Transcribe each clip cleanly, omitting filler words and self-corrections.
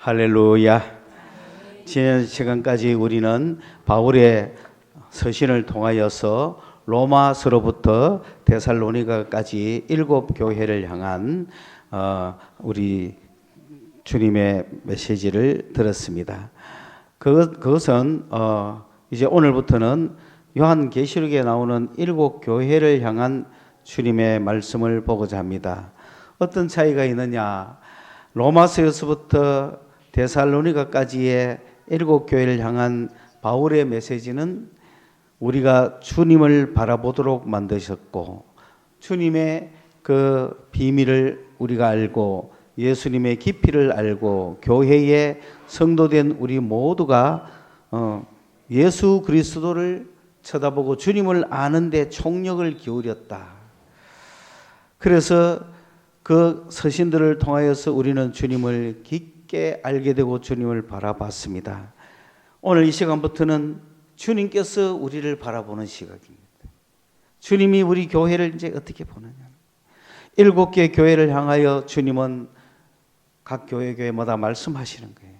할렐루야. 지난 시간까지 우리는 바울의 서신을 통하여서 로마서로부터 데살로니가까지 7교회를 향한 우리 주님의 메시지를 들었습니다. 그것은 이제 오늘부터는 요한계시록에 나오는 7교회를 향한 주님의 말씀을 보고자 합니다. 어떤 차이가 있느냐? 로마서에서부터 데살로니가까지의 7교회를 향한 바울의 메시지는 우리가 주님을 바라보도록 만드셨고, 주님의 그 비밀을 우리가 알고, 예수님의 깊이를 알고, 교회의 성도된 우리 모두가 예수 그리스도를 쳐다보고 주님을 아는데 총력을 기울였다. 그래서 그 서신들을 통하여서 우리는 주님을 깊게 알게 되고 주님을 바라봤습니다. 오늘 이 시간부터는 주님께서 우리를 바라보는 시각입니다. 주님이 우리 교회를 이제 어떻게 보느냐. 7개 교회를 향하여 주님은 각 교회마다 말씀하시는 거예요.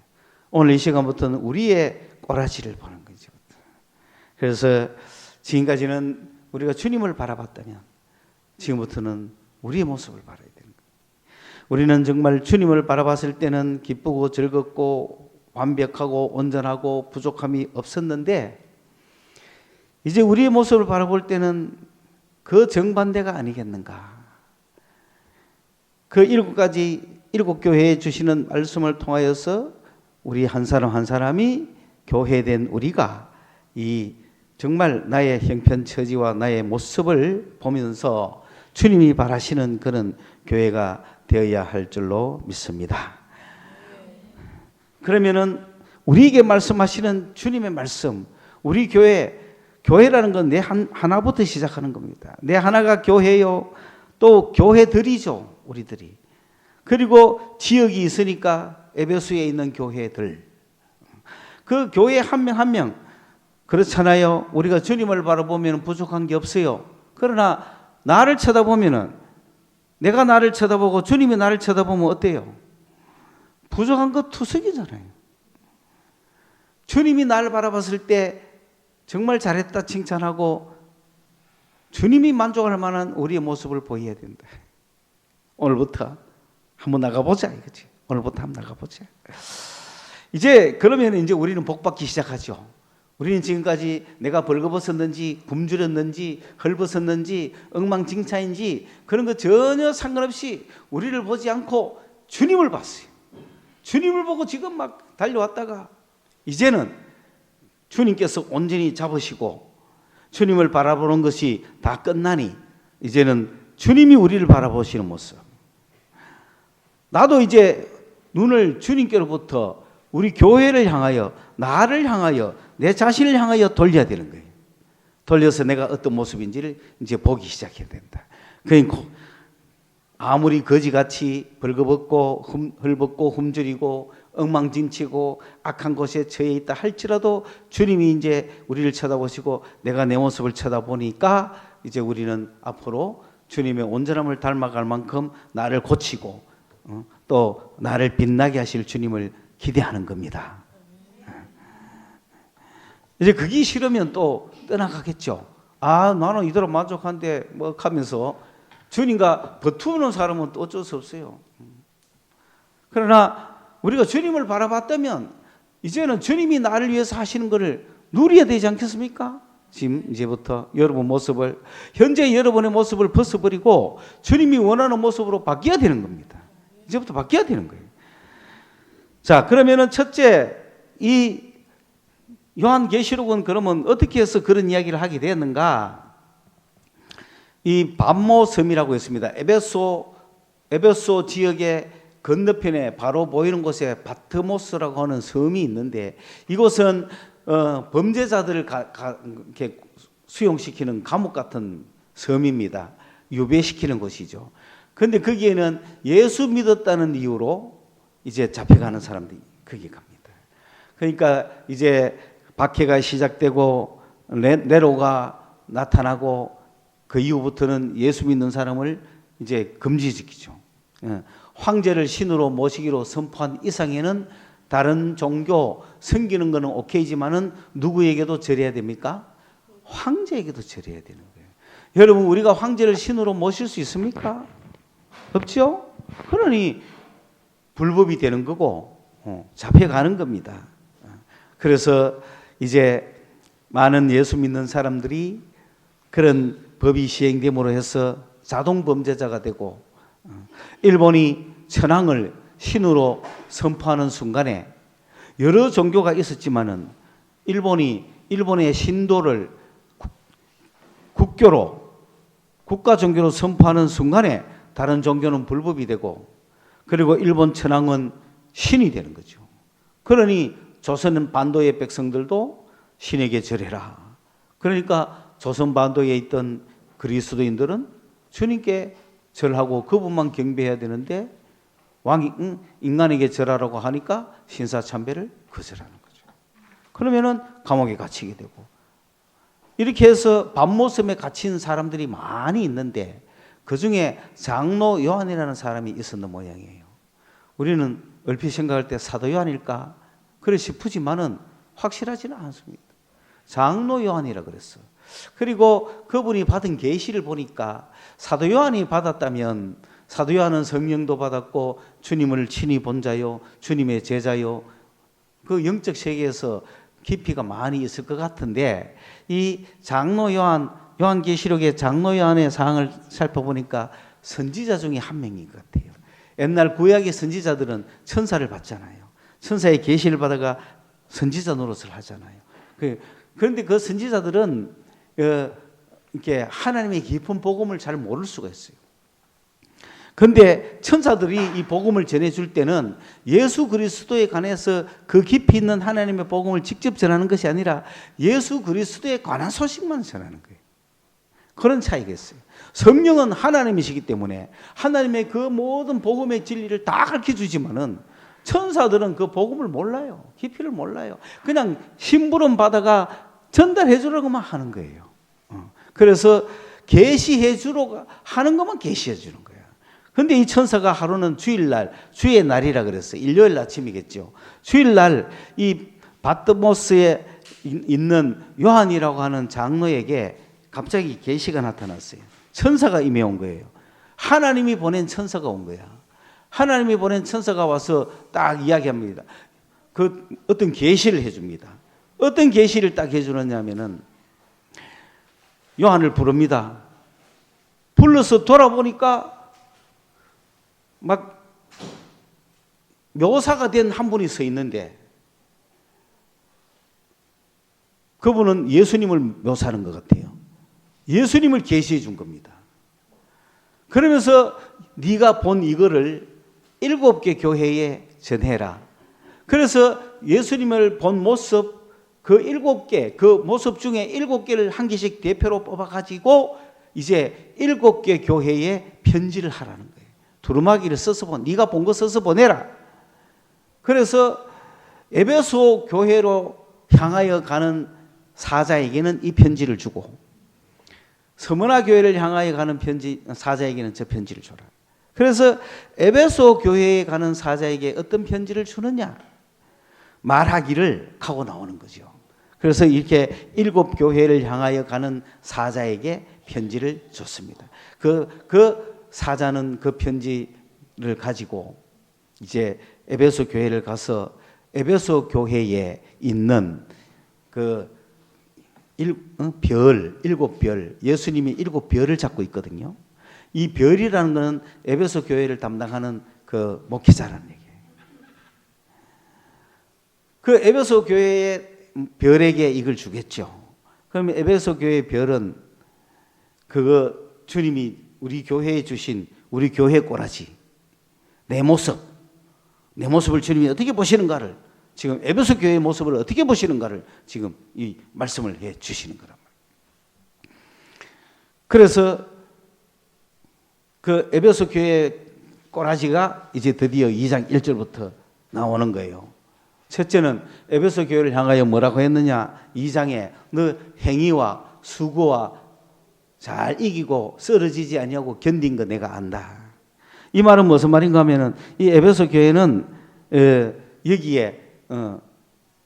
오늘 이 시간부터는 우리의 꼬라지를 보는 거죠. 그래서 지금까지는 우리가 주님을 바라봤다면 지금부터는 우리의 모습을 바라야 되는 거예요. 우리는 정말 주님을 바라봤을 때는 기쁘고 즐겁고 완벽하고 온전하고 부족함이 없었는데, 이제 우리의 모습을 바라볼 때는 그 정반대가 아니겠는가. 그 7교회에 주시는 말씀을 통하여서 우리 한 사람 한 사람이 교회된 우리가 이 정말 나의 형편처지와 나의 모습을 보면서 주님이 바라시는 그런 교회가 되어야 할 줄로 믿습니다. 그러면은 우리에게 말씀하시는 주님의 말씀, 우리 교회라는 건 내 하나부터 시작하는 겁니다. 내 하나가 교회요. 또 교회들이죠, 우리들이. 그리고 지역이 있으니까 에베소에 있는 교회들. 그 교회 한 명 한 명. 그렇잖아요. 우리가 주님을 바라보면 부족한 게 없어요. 그러나 나를 쳐다보면은, 내가 나를 쳐다보고 주님이 나를 쳐다보면 어때요? 부족한 거 투석이잖아요. 주님이 나를 바라봤을 때 정말 잘했다 칭찬하고 주님이 만족할 만한 우리의 모습을 보여야 된다. 오늘부터 한번 나가보자 이거지. 오늘부터 한번 나가보자. 그러면 이제 우리는 복받기 시작하죠. 우리는 지금까지 내가 벌거벗었는지 굶주렸는지 헐벗었는지 엉망진창인지 그런 거 전혀 상관없이 우리를 보지 않고 주님을 봤어요. 주님을 보고 지금 막 달려왔다가 이제는 주님께서 온전히 잡으시고 주님을 바라보는 것이 다 끝나니 이제는 주님이 우리를 바라보시는 모습. 나도 이제 눈을 주님께로부터 우리 교회를 향하여, 나를 향하여, 내 자신을 향하여 돌려야 되는 거예요. 돌려서 내가 어떤 모습인지를 이제 보기 시작해야 된다. 그러니까 아무리 거지같이 벌거벗고 헐벗고 굶주리고 엉망진치고 악한 곳에 처해 있다 할지라도 주님이 이제 우리를 쳐다보시고 내가 내 모습을 쳐다보니까 이제 우리는 앞으로 주님의 온전함을 닮아갈 만큼 나를 고치고 또 나를 빛나게 하실 주님을 기대하는 겁니다. 이제 그게 싫으면 또 떠나가겠죠. 나는 이대로 만족한데 뭐 하면서 주님과 버투는 사람은 또 어쩔 수 없어요. 그러나 우리가 주님을 바라봤다면 이제는 주님이 나를 위해서 하시는 것을 누려야 되지 않겠습니까? 지금 이제부터 여러분 모습을, 현재 여러분의 모습을 벗어버리고 주님이 원하는 모습으로 바뀌어야 되는 겁니다. 이제부터 바뀌어야 되는 거예요. 자, 그러면은 첫째, 이 요한계시록은 그러면 어떻게 해서 그런 이야기를 하게 되었는가? 이 밤모섬이라고 있습니다. 에베소 지역의 건너편에 바로 보이는 곳에 바트모스라고 하는 섬이 있는데 이곳은 범죄자들을 이렇게 수용시키는 감옥 같은 섬입니다. 유배시키는 곳이죠. 그런데 거기에는 예수 믿었다는 이유로 이제 잡혀가는 사람들이 거기 갑니다. 그러니까 이제 박해가 시작되고 네로가 나타나고 그 이후부터는 예수 믿는 사람을 이제 금지시키죠. 황제를 신으로 모시기로 선포한 이상에는 다른 종교 섬기는 거는 오케이지만은 누구에게도 절해야 됩니까? 황제에게도 절해야 되는 거예요. 여러분, 우리가 황제를 신으로 모실 수 있습니까? 없죠? 그러니 불법이 되는 거고 잡혀가는 겁니다. 그래서 이제 많은 예수 믿는 사람들이 그런 법이 시행됨으로 해서 자동 범죄자가 되고, 일본이 천황을 신으로 선포하는 순간에 여러 종교가 있었지만은 일본의 신도를 국교로, 국가 종교로 선포하는 순간에 다른 종교는 불법이 되고, 그리고 일본 천황은 신이 되는 거죠. 그러니 조선 반도의 백성들도 신에게 절해라. 그러니까 조선 반도에 있던 그리스도인들은 주님께 절하고 그분만 경배해야 되는데, 왕이 인간에게 절하라고 하니까 신사참배를 거절하는 거죠. 그러면은 감옥에 갇히게 되고, 이렇게 해서 밤모섬에 갇힌 사람들이 많이 있는데 그 중에 장로 요한이라는 사람이 있었는 모양이에요. 우리는 얼핏 생각할 때 사도 요한일까 그래 싶으지만은 확실하지는 않습니다. 장로 요한이라 그랬어. 그리고 그분이 받은 계시를 보니까 사도 요한이 받았다면, 사도 요한은 성령도 받았고 주님을 친히 본 자요, 주님의 제자요, 그 영적 세계에서 깊이가 많이 있을 것 같은데, 이 장로 요한계시록의 장로 요한의 상황을 살펴보니까 선지자 중에 한 명인 것 같아요. 옛날 구약의 선지자들은 천사를 받잖아요. 천사의 계시를 받아가 선지자 노릇을 하잖아요. 그런데 그 선지자들은 이렇게 하나님의 깊은 복음을 잘 모를 수가 있어요. 그런데 천사들이 이 복음을 전해줄 때는 예수 그리스도에 관해서 그 깊이 있는 하나님의 복음을 직접 전하는 것이 아니라 예수 그리스도에 관한 소식만 전하는 거예요. 그런 차이가 있어요. 성령은 하나님이시기 때문에 하나님의 그 모든 복음의 진리를 다 가르쳐주지만은 천사들은 그 복음을 몰라요. 깊이를 몰라요. 그냥 심부름 받아가 전달해 주라고만 하는 거예요. 그래서 계시해 주러 하는 것만 계시해 주는 거예요. 그런데 이 천사가 하루는 주일날, 주의 날이라 그랬어요. 일요일 아침이겠죠. 주일날 이 바트모스에 있는 요한이라고 하는 장로에게 갑자기 계시가 나타났어요. 천사가 임해 온 거예요. 하나님이 보낸 천사가 온 거야. 하나님이 보낸 천사가 와서 딱 이야기합니다. 그 어떤 계시를 해줍니다. 어떤 계시를 딱 해주느냐면은 요한을 부릅니다. 불러서 돌아보니까 막 묘사가 된 한 분이 서 있는데, 그분은 예수님을 묘사하는 것 같아요. 예수님을 계시해 준 겁니다. 그러면서 네가 본 이거를 7개 교회에 전해라. 그래서 예수님을 본 모습, 그 7개, 그 모습 중에 7개를 한 개씩 대표로 뽑아가지고 이제 7개 교회에 편지를 하라는 거예요. 두루마기를 써서 네가 본 거 써서 보내라. 그래서 에베소 교회로 향하여 가는 사자에게는 이 편지를 주고, 서머나 교회를 향하여 가는 사자에게는 저 편지를 줘라. 그래서 에베소 교회에 가는 사자에게 어떤 편지를 주느냐? 말하기를 하고 나오는 거죠. 그래서 이렇게 7 교회를 향하여 가는 사자에게 편지를 줬습니다. 그 사자는 그 편지를 가지고 이제 에베소 교회를 가서 에베소 교회에 있는 그 7별, 예수님이 7별을 잡고 있거든요. 이 별이라는 것은 에베소 교회를 담당하는 그 목회자라는 얘기예요. 그 에베소 교회의 별에게 이걸 주겠죠. 그러면 에베소 교회의 별은 그거 주님이 우리 교회에 주신 우리 교회 꼬라지, 내 모습을 주님이 어떻게 보시는가를, 지금 에베소 교회의 모습을 어떻게 보시는가를 지금 이 말씀을 해 주시는 거란 말이에요. 그래서 그 에베소 교회의 꼬라지가 이제 드디어 2장 1절부터 나오는 거예요. 첫째는 에베소 교회를 향하여 뭐라고 했느냐? 2장에 너 행위와 수고와 잘 이기고 쓰러지지 아니하고 견딘 거 내가 안다. 이 말은 무슨 말인가 하면은 이 에베소 교회는 여기에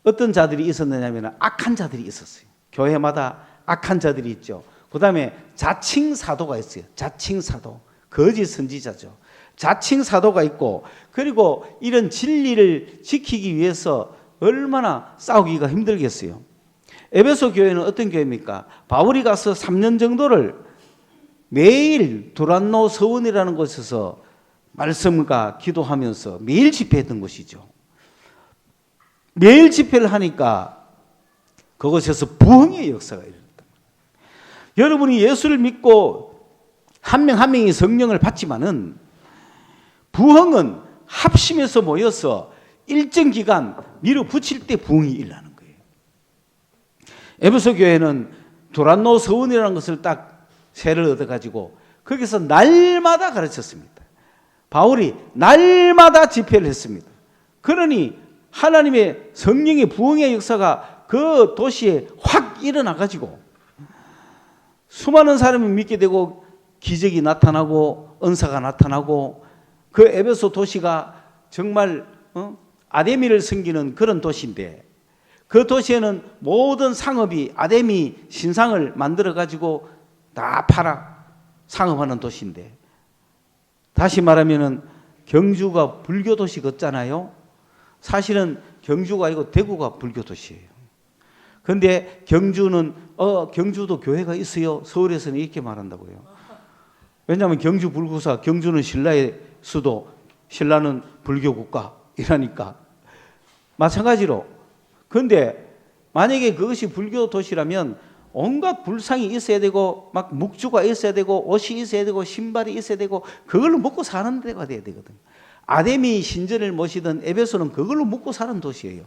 어떤 자들이 있었느냐면 악한 자들이 있었어요. 교회마다 악한 자들이 있죠. 그 다음에 자칭 사도가 있어요. 자칭 사도, 거짓 선지자죠. 자칭 사도가 있고, 그리고 이런 진리를 지키기 위해서 얼마나 싸우기가 힘들겠어요. 에베소 교회는 어떤 교회입니까? 바울이 가서 3년 정도를 매일 두란노 서원이라는 곳에서 말씀과 기도하면서 매일 집회했던 곳이죠. 매일 집회를 하니까 그곳에서 부흥의 역사가 일어났다. 여러분이 예수를 믿고 한 명 한 명이 성령을 받지만은 부흥은 합심해서 모여서 일정 기간 밀어붙일 때 부흥이 일어나는 거예요. 에베소 교회는 두란노 서원이라는 것을 딱 세를 얻어가지고 거기서 날마다 가르쳤습니다. 바울이 날마다 집회를 했습니다. 그러니 하나님의 성령의 부흥의 역사가 그 도시에 확 일어나가지고 수많은 사람이 믿게 되고 기적이 나타나고 은사가 나타나고 그 에베소 도시가 정말 아데미를 섬기는 그런 도시인데, 그 도시에는 모든 상업이 아데미 신상을 만들어 가지고 다 팔아 상업하는 도시인데, 다시 말하면은 경주가 불교 도시 같잖아요. 사실은 경주가 아니고 대구가 불교 도시예요. 그런데 경주는 경주도 교회가 있어요. 서울에서는 이렇게 말한다고요. 왜냐하면 경주 불구사, 경주는 신라의 수도, 신라는 불교 국가 이라니까. 마찬가지로. 그런데 만약에 그것이 불교 도시라면 온갖 불상이 있어야 되고 막 묵주가 있어야 되고 옷이 있어야 되고 신발이 있어야 되고 그걸로 먹고 사는 데가 돼야 되거든요. 아데미 신전을 모시던 에베소는 그걸로 먹고 사는 도시예요.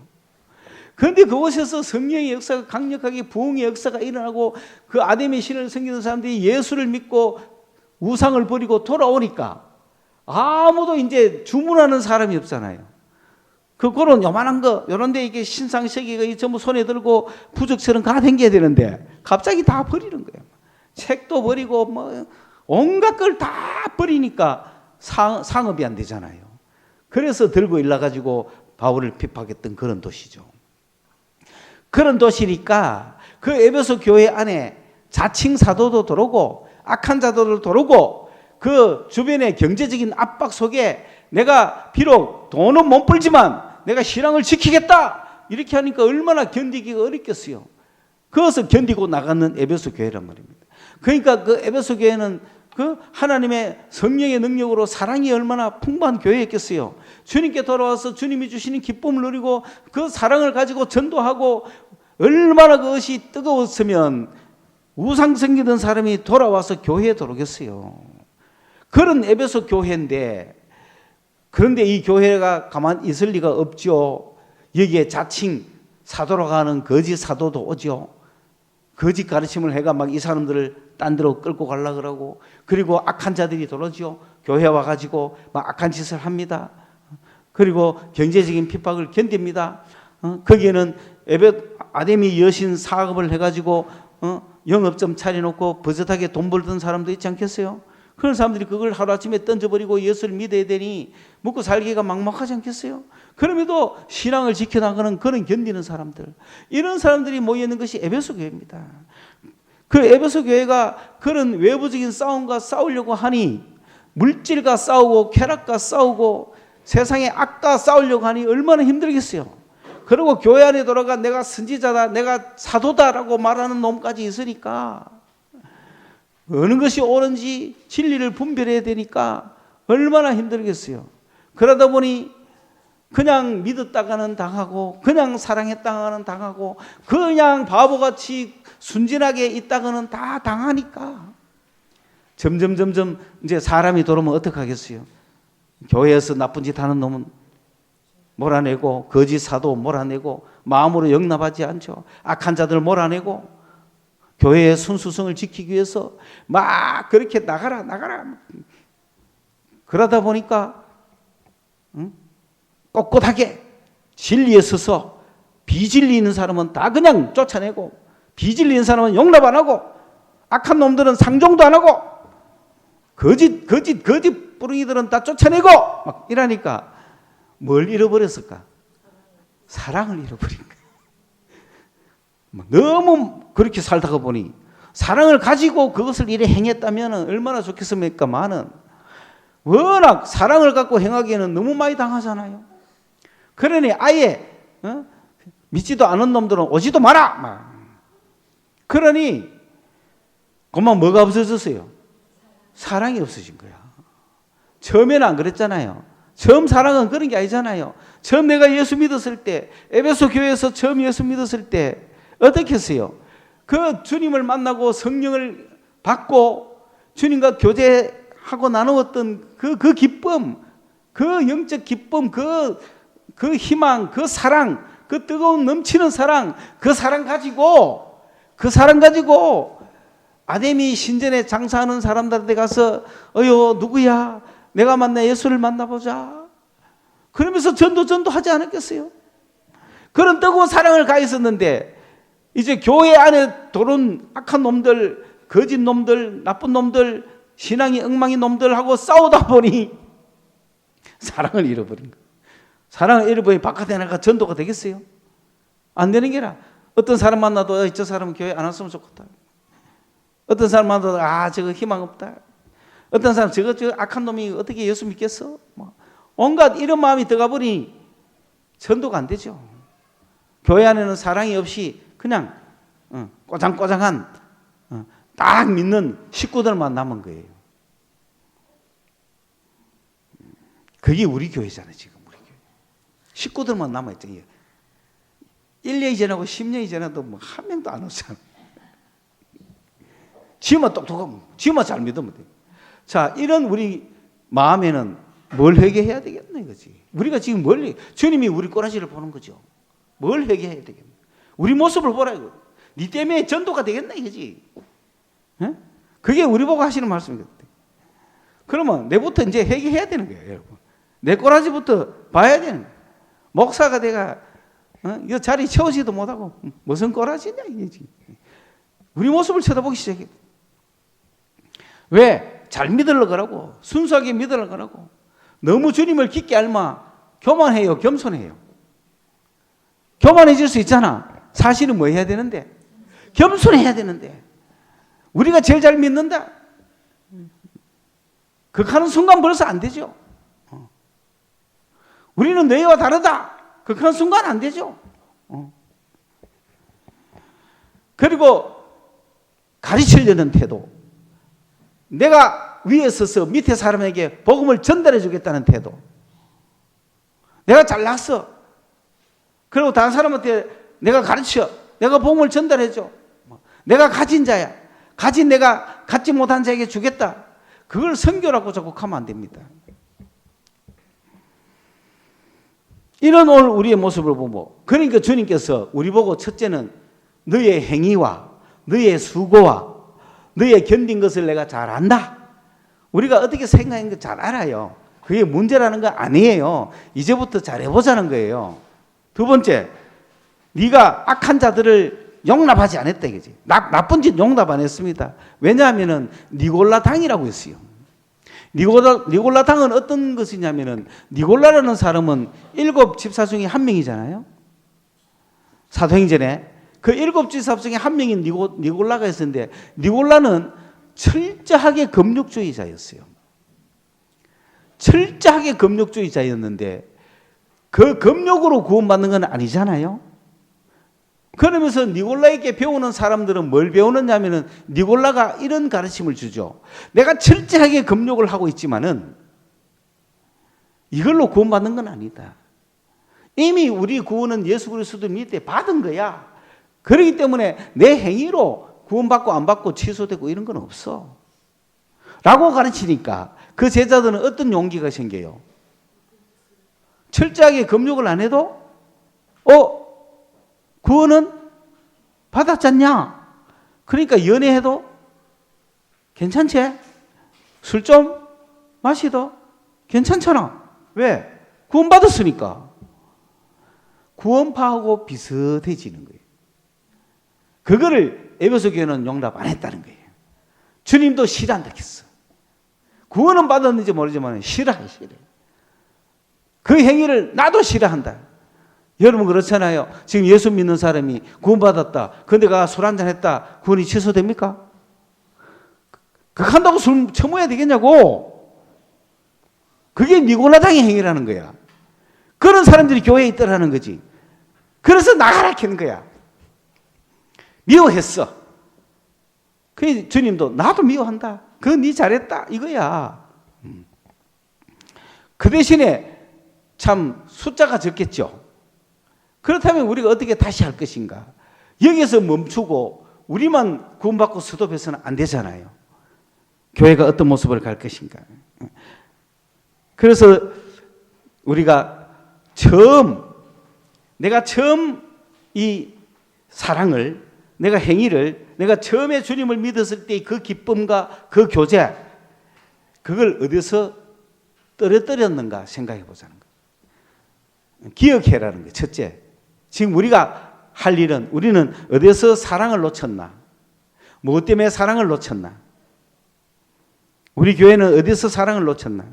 그런데 그곳에서 성령의 역사가 강력하게 부흥의 역사가 일어나고 그 아데미 신을 섬기는 사람들이 예수를 믿고 우상을 버리고 돌아오니까 아무도 이제 주문하는 사람이 없잖아요. 그런 요만한 거, 요런 데 이게 신상세계가 전부 손에 들고 부적처럼 가다녀야 되는데 갑자기 다 버리는 거예요. 책도 버리고 뭐 온갖 걸 다 버리니까 상업이 안 되잖아요. 그래서 들고 일나가지고 바울을 핍박했던 그런 도시죠. 그런 도시니까 그 에베소 교회 안에 자칭 사도도 들어오고 악한 자도도 들어오고 그 주변의 경제적인 압박 속에 내가 비록 돈은 못 벌지만 내가 신앙을 지키겠다 이렇게 하니까 얼마나 견디기가 어렵겠어요. 그것을 견디고 나가는 에베소 교회란 말입니다. 그러니까 그 에베소 교회는 그 하나님의 성령의 능력으로 사랑이 얼마나 풍부한 교회였겠어요. 주님께 돌아와서 주님이 주시는 기쁨을 누리고 그 사랑을 가지고 전도하고 얼마나 그것이 뜨거웠으면 우상 섬기던 사람이 돌아와서 교회에 들어오겠어요. 그런 에베소 교회인데, 그런데 이 교회가 가만히 있을 리가 없죠. 여기에 자칭 사도로 가는 거짓 사도도 오죠. 거짓 가르침을 해가 막 이 사람들을 딴 데로 끌고 가려고 그러고, 그리고 악한 자들이 들어오죠. 교회 와가지고 막 악한 짓을 합니다. 그리고 경제적인 핍박을 견딥니다. 거기에는 아데미 여신 사업을 해가지고 영업점 차려놓고 버젓하게 돈 벌던 사람도 있지 않겠어요? 그런 사람들이 그걸 하루아침에 던져버리고 예수를 믿어야 되니 먹고 살기가 막막하지 않겠어요? 그럼에도 신앙을 지켜나가는 그런 견디는 사람들, 이런 사람들이 모여있는 것이 에베소 교회입니다. 그 에베소 교회가 그런 외부적인 싸움과 싸우려고 하니, 물질과 싸우고 쾌락과 싸우고 세상의 악과 싸우려고 하니 얼마나 힘들겠어요. 그리고 교회 안에 돌아가 내가 선지자다, 내가 사도다라고 말하는 놈까지 있으니까 어느 것이 옳은지 진리를 분별해야 되니까 얼마나 힘들겠어요. 그러다 보니 그냥 믿었다가는 당하고, 그냥 사랑했다가는 당하고, 그냥 바보같이 순진하게 있다가는 다 당하니까 점점 이제 사람이 돌아오면 어떡하겠어요? 교회에서 나쁜 짓 하는 놈은 몰아내고, 거짓 사도 몰아내고, 마음으로 용납하지 않죠. 악한 자들 몰아내고, 교회의 순수성을 지키기 위해서 막 그렇게 나가라. 그러다 보니까 꼿꼿하게 진리에 서서 비진리 있는 사람은 다 그냥 쫓아내고, 비진리 있는 사람은 용납 안 하고, 악한 놈들은 상종도 안 하고, 거짓 뿌리기들은 다 쫓아내고 막 이러니까 뭘 잃어버렸을까? 사랑을 잃어버린 거예요. 너무 그렇게 살다가 보니 사랑을 가지고 그것을 이래 행했다면 얼마나 좋겠습니까만은 워낙 사랑을 갖고 행하기에는 너무 많이 당하잖아요. 그러니 아예 믿지도 않은 놈들은 오지도 마라. 막. 그러니 그만 뭐가 없어졌어요? 사랑이 없어진 거야. 처음에는 안 그랬잖아요. 처음 사랑은 그런 게 아니잖아요. 처음 내가 예수 믿었을 때, 에베소 교회에서 처음 예수 믿었을 때 어떻게 했어요? 그 주님을 만나고 성령을 받고 주님과 교제하고 나누었던 그 기쁨, 그 영적 기쁨, 그 희망, 그 사랑, 그 뜨거운 넘치는 사랑, 그 사랑 가지고 아데미 신전에 장사하는 사람들한테 가서 누구야? 내가 만나 예수를 만나보자. 그러면서 전도 하지 않았겠어요? 그런 뜨거운 사랑을 가했었는데 이제 교회 안에 들어온 악한 놈들, 거짓 놈들, 나쁜 놈들, 신앙이 엉망인 놈들하고 싸우다 보니 사랑을 잃어버린 거예요. 사랑을 잃어버리니 바깥에 나가 전도가 되겠어요? 안 되는 게라. 어떤 사람 만나도 저 사람은 교회 안 왔으면 좋겠다. 어떤 사람 만나도 저거 희망 없다. 어떤 사람 저거 악한 놈이 어떻게 예수 믿겠어? 온갖 이런 마음이 들어가 보니 전도가 안 되죠. 교회 안에는 사랑이 없이 그냥 꼬장꼬장한 딱 믿는 식구들만 남은 거예요. 그게 우리 교회잖아요. 지금 우리 교회 식구들만 남아있죠. 1년이 지나고 10년이 지나도 한 명도 안 오잖아. 지만 똑똑하면 지만 잘 믿으면 돼. 자, 이런 우리 마음에는 뭘 회개해야 되겠나 이거지. 우리가 지금 주님이 우리 꼬라지를 보는 거죠. 뭘 회개해야 되겠나. 우리 모습을 보라 이거. 네 때문에 전도가 되겠나 이거지. 에? 그게 우리 보고 하시는 말씀이거든. 그러면 내부터 이제 회개해야 되는 거예요, 여러분. 내 꼬라지부터 봐야 되는 거예요. 목사가 내가 이 자리 채우지도 못하고 무슨 꼬라지냐 이거지. 우리 모습을 쳐다보기 시작해. 왜? 잘 믿으려고 그러고 순수하게 믿으려고 그러고 너무 주님을 깊게 알마 교만해요, 겸손해요. 교만해질 수 있잖아. 사실은 뭐 해야 되는데? 겸손해야 되는데. 우리가 제일 잘 믿는다. 극하는 순간 벌써 안 되죠. 우리는 너희와 다르다. 극하는 순간 안 되죠. 그리고 가르치려는 태도. 내가 위에 서서 밑에 사람에게 복음을 전달해 주겠다는 태도. 내가 잘났어. 그리고 다른 사람한테 내가 가르쳐. 내가 복음을 전달해 줘. 내가 가진 자야. 내가 갖지 못한 자에게 주겠다. 그걸 선교라고 자꾸 하면 안 됩니다. 이런 오늘 우리의 모습을 보고 그러니까 주님께서 우리 보고 첫째는 너의 행위와 너의 수고와 너의 견딘 것을 내가 잘 안다. 우리가 어떻게 생각하는 거 잘 알아요. 그게 문제라는 거 아니에요. 이제부터 잘해보자는 거예요. 두 번째, 네가 악한 자들을 용납하지 않았다 이거지. 나쁜 짓 용납 안 했습니다. 왜냐하면은 니골라당이라고 했어요. 니골라당은 어떤 것이냐면은 니골라라는 사람은 7 집사 중에 한 명이잖아요. 사도행전에 그 7 집사 중에 한 명인 니골라가 있었는데 니골라는 철저하게 금욕주의자였어요. 철저하게 금욕주의자였는데 그 금욕으로 구원받는 건 아니잖아요. 그러면서 니골라에게 배우는 사람들은 뭘 배우느냐 하면은 니골라가 이런 가르침을 주죠. 내가 철저하게 금욕을 하고 있지만은 이걸로 구원받는 건 아니다. 이미 우리 구원은 예수 그리스도 믿을 때 받은 거야. 그렇기 때문에 내 행위로 구원받고 안 받고 취소되고 이런 건 없어. 라고 가르치니까 그 제자들은 어떤 용기가 생겨요? 철저하게 금욕을 안 해도 구원은 받았잖냐? 그러니까 연애해도 괜찮지? 술 좀 마시도 괜찮잖아. 왜? 구원받았으니까. 구원파하고 비슷해지는 거예요. 그거를 에베소 교회는 용납 안 했다는 거예요. 주님도 싫어한다 했어. 구원은 받았는지 모르지만 싫어해. 그 행위를 나도 싫어한다. 여러분 그렇잖아요. 지금 예수 믿는 사람이 구원받았다. 근데 가 술 한잔 했다. 구원이 취소됩니까? 그거 한다고 술 처먹어야 되겠냐고. 그게 니고라당의 행위라는 거야. 그런 사람들이 교회에 있더라는 거지. 그래서 나가라 캐는 거야. 미워했어. 그 주님도 나도 미워한다. 그건 네 잘했다 이거야. 그 대신에 참 숫자가 적겠죠. 그렇다면 우리가 어떻게 다시 할 것인가? 여기서 멈추고 우리만 구원받고 스톱해서는 안 되잖아요. 교회가 어떤 모습을 갈 것인가? 그래서 우리가 내가 처음 이 사랑을, 내가 행위를, 내가 처음에 주님을 믿었을 때 그 기쁨과 그 교제, 그걸 어디서 떨어뜨렸는가 생각해 보자는 거예요. 기억해라는 거예요. 첫째, 지금 우리가 할 일은 우리는 어디서 사랑을 놓쳤나? 무엇 때문에 사랑을 놓쳤나? 우리 교회는 어디서 사랑을 놓쳤나?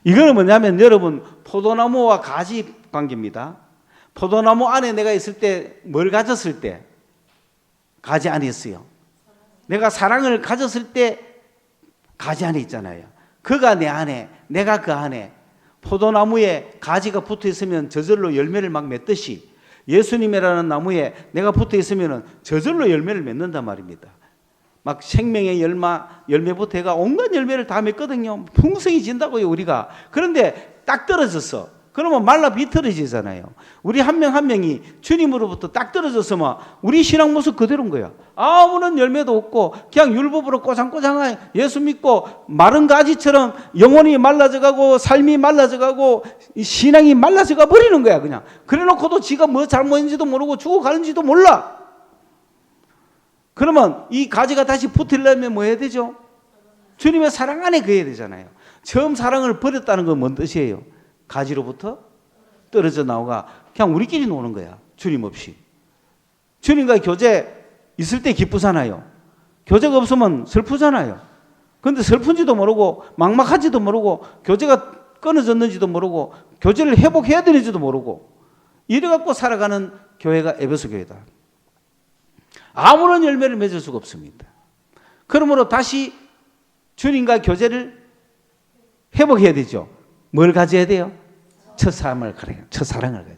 이거는 뭐냐면 여러분, 포도나무와 가지 관계입니다. 포도나무 안에 내가 있을 때 뭘 가졌을 때? 가지 안에 있어요. 내가 사랑을 가졌을 때 가지 안에 있잖아요. 그가 내 안에, 내가 그 안에. 포도나무에 가지가 붙어 있으면 저절로 열매를 막 맺듯이 예수님이라는 나무에 내가 붙어 있으면 저절로 열매를 맺는단 말입니다. 막 생명의 열매부터 해가 온갖 열매를 다 맺거든요. 풍성해진다고요, 우리가. 그런데 딱 떨어졌어. 그러면 말라 비틀어지잖아요. 우리 한 명 한 명이 주님으로부터 딱 떨어졌으면 우리 신앙 모습 그대로인 거야. 아무런 열매도 없고 그냥 율법으로 꼬장꼬장한 예수 믿고 마른 가지처럼 영혼이 말라져가고 삶이 말라져가고 신앙이 말라져가 버리는 거야 그냥. 그래놓고도 지가 뭐 잘못인지도 모르고 죽어가는지도 몰라. 그러면 이 가지가 다시 붙으려면 뭐 해야 되죠? 주님의 사랑 안에 거해야 되잖아요. 처음 사랑을 버렸다는 건 뭔 뜻이에요? 가지로부터 떨어져 나오가 그냥 우리끼리 노는 거야. 주님 없이. 주님과 교제 있을 때 기쁘잖아요. 교제가 없으면 슬프잖아요. 그런데 슬픈지도 모르고 막막한지도 모르고 교제가 끊어졌는지도 모르고 교제를 회복해야 되는지도 모르고 이래갖고 살아가는 교회가 에베소 교회다. 아무런 열매를 맺을 수가 없습니다. 그러므로 다시 주님과 교제를 회복해야 되죠. 뭘 가져야 돼요? 첫사랑을 가져요. 첫사랑을 가져요.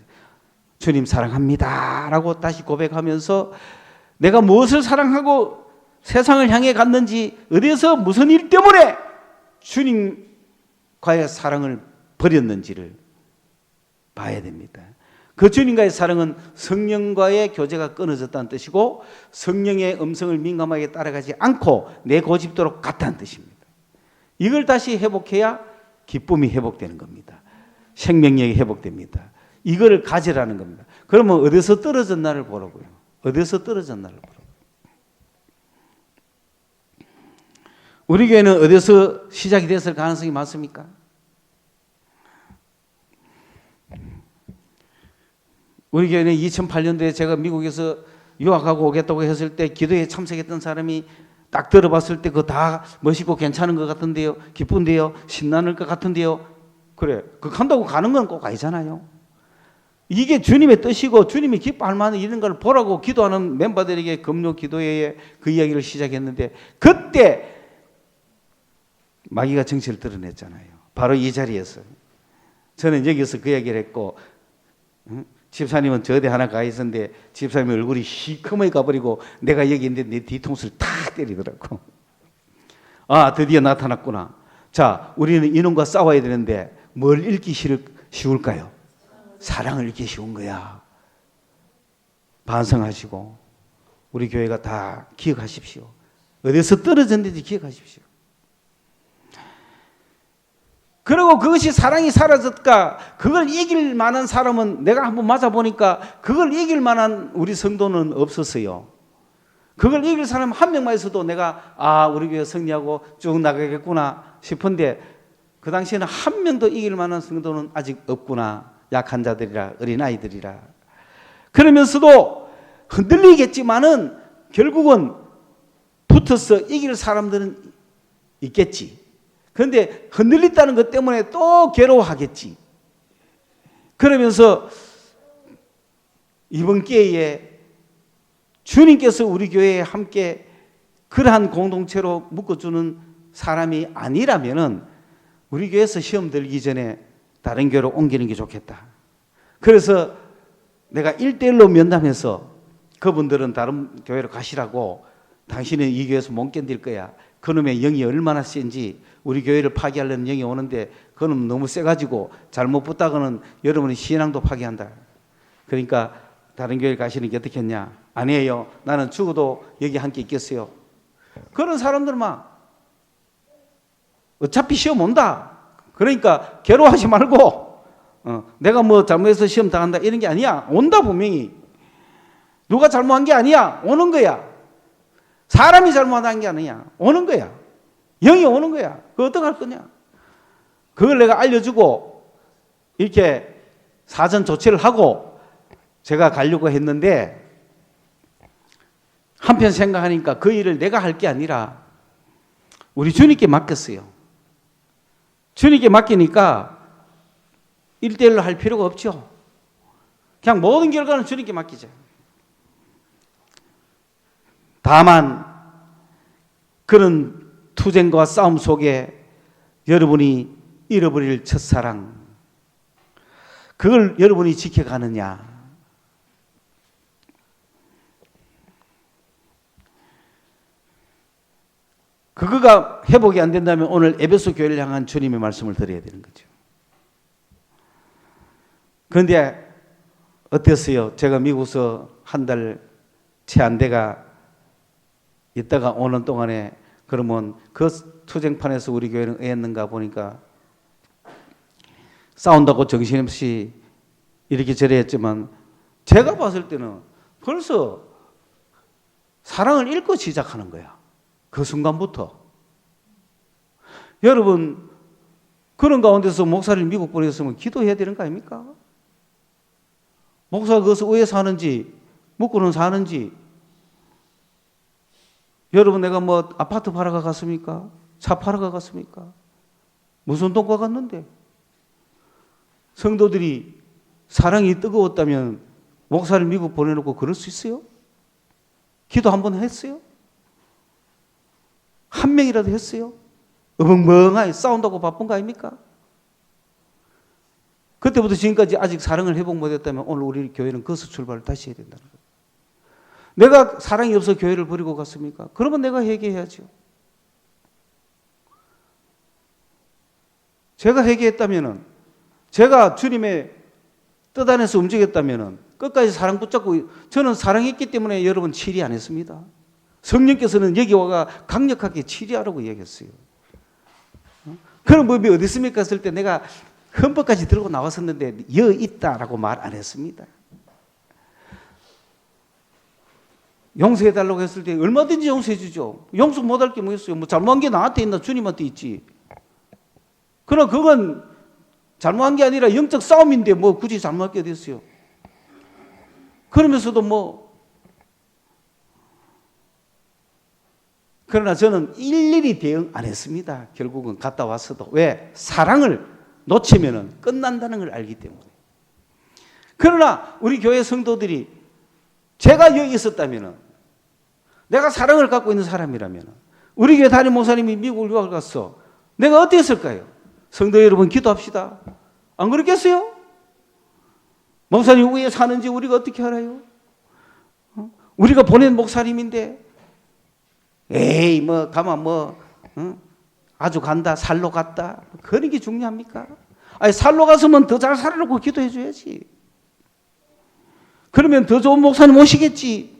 주님 사랑합니다 라고 다시 고백하면서 내가 무엇을 사랑하고 세상을 향해 갔는지 어디서 무슨 일 때문에 주님과의 사랑을 버렸는지를 봐야 됩니다. 그 주님과의 사랑은 성령과의 교제가 끊어졌다는 뜻이고 성령의 음성을 민감하게 따라가지 않고 내 고집대로 갔다는 뜻입니다. 이걸 다시 회복해야 기쁨이 회복되는 겁니다. 생명력이 회복됩니다. 이거를 가지라는 겁니다. 그러면 어디서 떨어졌나를 보라고요. 어디서 떨어졌나를 보라고요. 우리 교회는 어디서 시작이 됐을 가능성이 많습니까? 우리 교회는 2008년도에 제가 미국에서 유학하고 오겠다고 했을 때 기도에 참석했던 사람이 딱 들어봤을 때 그거 다 멋있고 괜찮은 것 같은데요. 기쁜데요. 신나는 것 같은데요. 그래. 그거 한다고 가는 건 꼭 아니잖아요. 이게 주님의 뜻이고 주님이 기뻐할 만한 이런 걸 보라고 기도하는 멤버들에게 금요 기도회에 그 이야기를 시작했는데 그때 마귀가 정체를 드러냈잖아요. 바로 이 자리에서. 저는 여기서 그 얘기를 했고 집사님은 저대 하나 가 있었는데 집사님 얼굴이 시커멓게 가버리고 내가 여기 있는데 내 뒤통수를 탁 때리더라고. 아, 드디어 나타났구나. 자, 우리는 이놈과 싸워야 되는데 뭘 읽기 쉬울까요? 사랑을 읽기 쉬운 거야. 반성하시고 우리 교회가 다 기억하십시오. 어디서 떨어졌는지 기억하십시오. 그리고 그것이 사랑이 사라졌까? 그걸 이길 만한 사람은 내가 한번 맞아보니까 그걸 이길 만한 우리 성도는 없었어요. 그걸 이길 사람 한 명만 있어도 내가 우리 교회 승리하고 쭉 나가겠구나 싶은데 그 당시에는 한 명도 이길 만한 성도는 아직 없구나. 약한 자들이라 어린아이들이라. 그러면서도 흔들리겠지만은 결국은 붙어서 이길 사람들은 있겠지. 그런데 흔들렸다는 것 때문에 또 괴로워하겠지. 그러면서 이번 기회에 주님께서 우리 교회에 함께 그러한 공동체로 묶어주는 사람이 아니라면은 우리 교회에서 시험 들기 전에 다른 교회로 옮기는 게 좋겠다. 그래서 내가 1대1로 면담해서 그분들은 다른 교회로 가시라고, 당신은 이 교회에서 못 견딜 거야. 그놈의 영이 얼마나 센지, 우리 교회를 파괴하려는 영이 오는데 그놈 너무 세가지고 잘못 붙다가는 여러분의 신앙도 파괴한다. 그러니까 다른 교회 가시는 게 어떻겠냐? 아니에요. 나는 죽어도 여기 함께 있겠어요. 그런 사람들 막 어차피 시험 온다. 그러니까 괴로워하지 말고 내가 뭐 잘못해서 시험 당한다 이런 게 아니야. 온다 분명히. 누가 잘못한 게 아니야. 오는 거야. 사람이 잘못한 게 아니야. 오는 거야. 영이 오는 거야. 그거 어떡할 거냐. 그걸 내가 알려주고 이렇게 사전 조치를 하고 제가 가려고 했는데, 한편 생각하니까 그 일을 내가 할 게 아니라 우리 주님께 맡겼어요. 주님께 맡기니까 1대1로 할 필요가 없죠. 그냥 모든 결과는 주님께 맡기자. 다만 그런 투쟁과 싸움 속에 여러분이 잃어버릴 첫사랑, 그걸 여러분이 지켜가느냐. 그거가 회복이 안 된다면 오늘 에베소 교회를 향한 주님의 말씀을 드려야 되는 거죠. 그런데 어땠어요? 제가 미국에서 한 달 채 안 돼가 있다가 오는 동안에 그러면 그 투쟁판에서 우리 교회는 애였는가 보니까 싸운다고 정신없이 이렇게 저래 했지만 제가 봤을 때는 벌써 사랑을 잃고 시작하는 거야. 그 순간부터. 여러분, 그런 가운데서 목사를 미국 보냈으면 기도해야 되는 거 아닙니까? 목사가 그것을 왜 사는지, 묵고는 사는지. 여러분, 내가 뭐 아파트 팔아가 갔습니까? 차 팔아가 갔습니까? 무슨 돈과 갔는데? 성도들이 사랑이 뜨거웠다면 목사를 미국 보내놓고 그럴 수 있어요? 기도 한번 했어요? 한 명이라도 했어요? 어벙벙하게 싸운다고 바쁜 거 아닙니까? 그때부터 지금까지 아직 사랑을 회복 못했다면 오늘 우리 교회는 거기서 출발을 다시 해야 된다는 거예요. 내가 사랑이 없어 교회를 버리고 갔습니까? 그러면 내가 회개해야죠. 제가 회개했다면, 제가 주님의 뜻 안에서 움직였다면 끝까지 사랑 붙잡고, 저는 사랑했기 때문에 여러분 치리 안 했습니다. 성령께서는 여기 와가 강력하게 치리하라고 얘기했어요. 그런 법이 어디 있습니까? 했을 때 내가 헌법까지 들고 나왔었는데 여 있다라고 말 안 했습니다. 용서해달라고 했을 때 얼마든지 용서해 주죠. 용서 못할 게 뭐 있어요. 뭐 잘못한 게 나한테 있나 주님한테 있지. 그러나 그건 잘못한 게 아니라 영적 싸움인데 뭐 굳이 잘못할 게 어디 있어요. 그러면서도 뭐, 그러나 저는 일일이 대응 안 했습니다. 결국은 갔다 왔어도. 왜? 사랑을 놓치면 끝난다는 걸 알기 때문에. 그러나 우리 교회 성도들이 제가 여기 있었다면, 내가 사랑을 갖고 있는 사람이라면, 우리 교회 담임 목사님이 미국을 유학을 갔어. 내가 어떻게 했을까요? 성도 여러분 기도합시다. 안 그렇겠어요? 목사님 왜 사는지 우리가 어떻게 알아요? 우리가 보낸 목사님인데 에이 뭐 가만 뭐 아주 간다, 살로 갔다, 그런 게 중요합니까? 아니 살로 갔으면 더 잘 살으라고 기도해 줘야지. 그러면 더 좋은 목사님 오시겠지.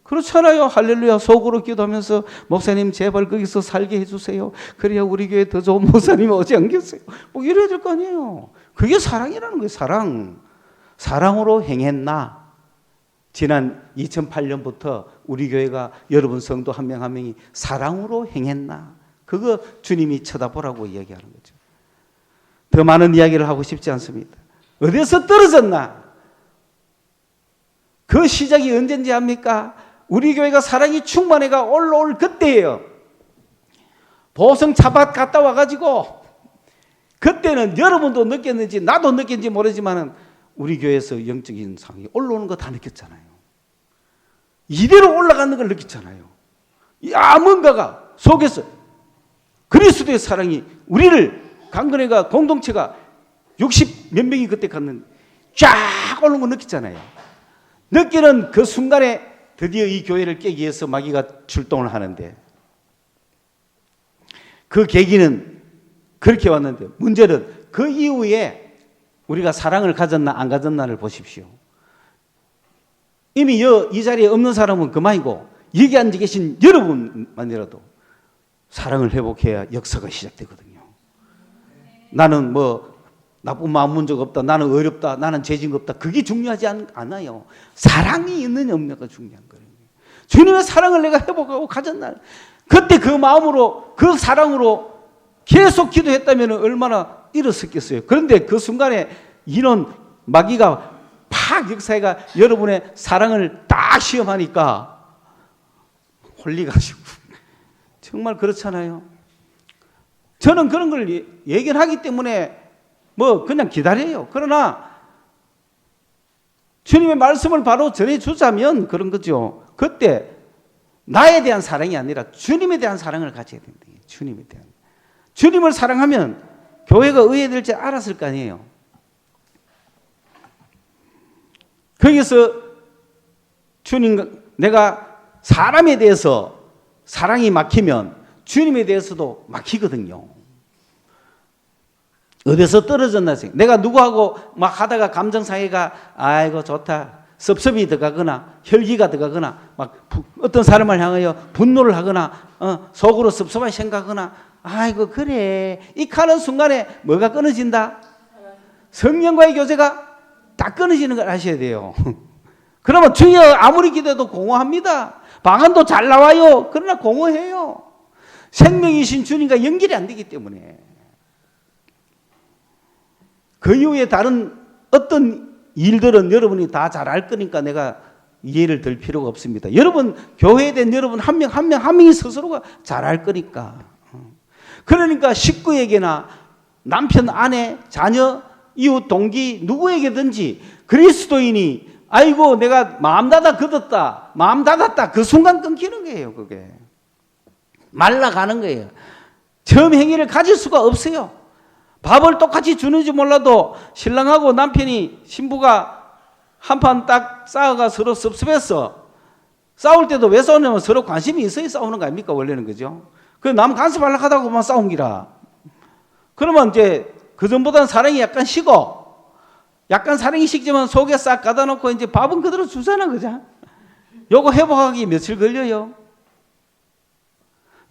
그렇잖아요. 할렐루야. 속으로 기도하면서 목사님 제발 거기서 살게 해주세요. 그래야 우리 교회 더 좋은 목사님 오지 않겠어요. 뭐 이래야 될 거 아니에요. 그게 사랑이라는 거예요. 사랑. 사랑으로 행했나? 지난 2008년부터 우리 교회가 여러분 성도 한 명 한 명이 사랑으로 행했나? 그거 주님이 쳐다보라고 이야기하는 거죠. 더 많은 이야기를 하고 싶지 않습니다. 어디서 떨어졌나? 그 시작이 언제인지 압니까? 우리 교회가 사랑이 충만해가 올라올 그때예요. 보성 차밭 갔다 와가지고 그때는 여러분도 느꼈는지 나도 느꼈는지 모르지만 우리 교회에서 영적인 상황이 올라오는 거 다 느꼈잖아요. 이대로 올라가는 걸 느꼈잖아요. 야, 뭔가가 속에서 그리스도의 사랑이 우리를 강건회가 공동체가 60 몇 명이 그때 갔는데 쫙 오는 거 느꼈잖아요. 느끼는 그 순간에 드디어 이 교회를 깨기 위해서 마귀가 출동을 하는데 그 계기는 그렇게 왔는데 문제는 그 이후에 우리가 사랑을 가졌나 안 가졌나를 보십시오. 이미 이 자리에 없는 사람은 그만이고 여기 앉아 계신 여러분만이라도 사랑을 회복해야 역사가 시작되거든요. 나는 뭐 나쁜 마음 문 적 없다, 나는 어렵다, 나는 죄진 거 없다, 그게 중요하지 않아요. 사랑이 있느냐 없느냐가 중요한 거예요. 주님의 사랑을 내가 회복하고 가졌나, 그때 그 마음으로 그 사랑으로 계속 기도했다면 얼마나 일었었겠어요. 그런데 그 순간에 이런 마귀가 팍 역사가 여러분의 사랑을 딱 시험하니까 홀리가지고 정말 그렇잖아요. 저는 그런 걸 얘기를 하기 때문에 뭐 그냥 기다려요. 그러나 주님의 말씀을 바로 전해주자면 그런 거죠. 그때 나에 대한 사랑이 아니라 주님에 대한 사랑을 가져야 된다. 주님에 대한. 주님을 사랑하면 교회가 의해될 줄 알았을 거 아니에요. 거기서 주님, 내가 사람에 대해서 사랑이 막히면 주님에 대해서도 막히거든요. 어디서 떨어졌나 생각. 내가 누구하고 막 하다가 감정상해가 아이고 좋다 섭섭이 들어가거나 혈기가 들어가거나 막 어떤 사람을 향하여 분노를 하거나 속으로 섭섭하게 생각하거나 아이고 그래 이 하는 순간에 뭐가 끊어진다? 성령과의 교제가 딱 끊어지는 걸 아셔야 돼요. 그러면 주여 아무리 기도해도 공허합니다. 방언도 잘 나와요. 그러나 공허해요. 생명이신 주님과 연결이 안 되기 때문에. 그 이후에 다른 어떤 일들은 여러분이 다 잘 알 거니까 내가 이해를 들 필요가 없습니다. 여러분, 교회에 된 여러분 한 명 한 명이 스스로가 잘 알 거니까. 그러니까 식구에게나 남편, 아내, 자녀, 이웃, 동기 누구에게든지 그리스도인이 아이고 내가 마음 닫아 걷었다, 마음 닫았다 그 순간 끊기는 거예요. 그게 말라가는 거예요. 처음 행위를 가질 수가 없어요. 밥을 똑같이 주는지 몰라도 신랑하고 남편이 신부가 한 판 딱 싸워가 서로 섭섭했어. 싸울 때도 왜 싸우냐면 서로 관심이 있어야 싸우는 거 아닙니까? 원래는 그죠? 그 남 간섭하려고 하다고만 싸운 기라. 그러면 이제 그전보다는 사랑이 약간 식어. 약간 사랑이 식지만 속에 싹 가다 놓고 이제 밥은 그대로 주잖아. 그죠? 요거 회복하기 며칠 걸려요.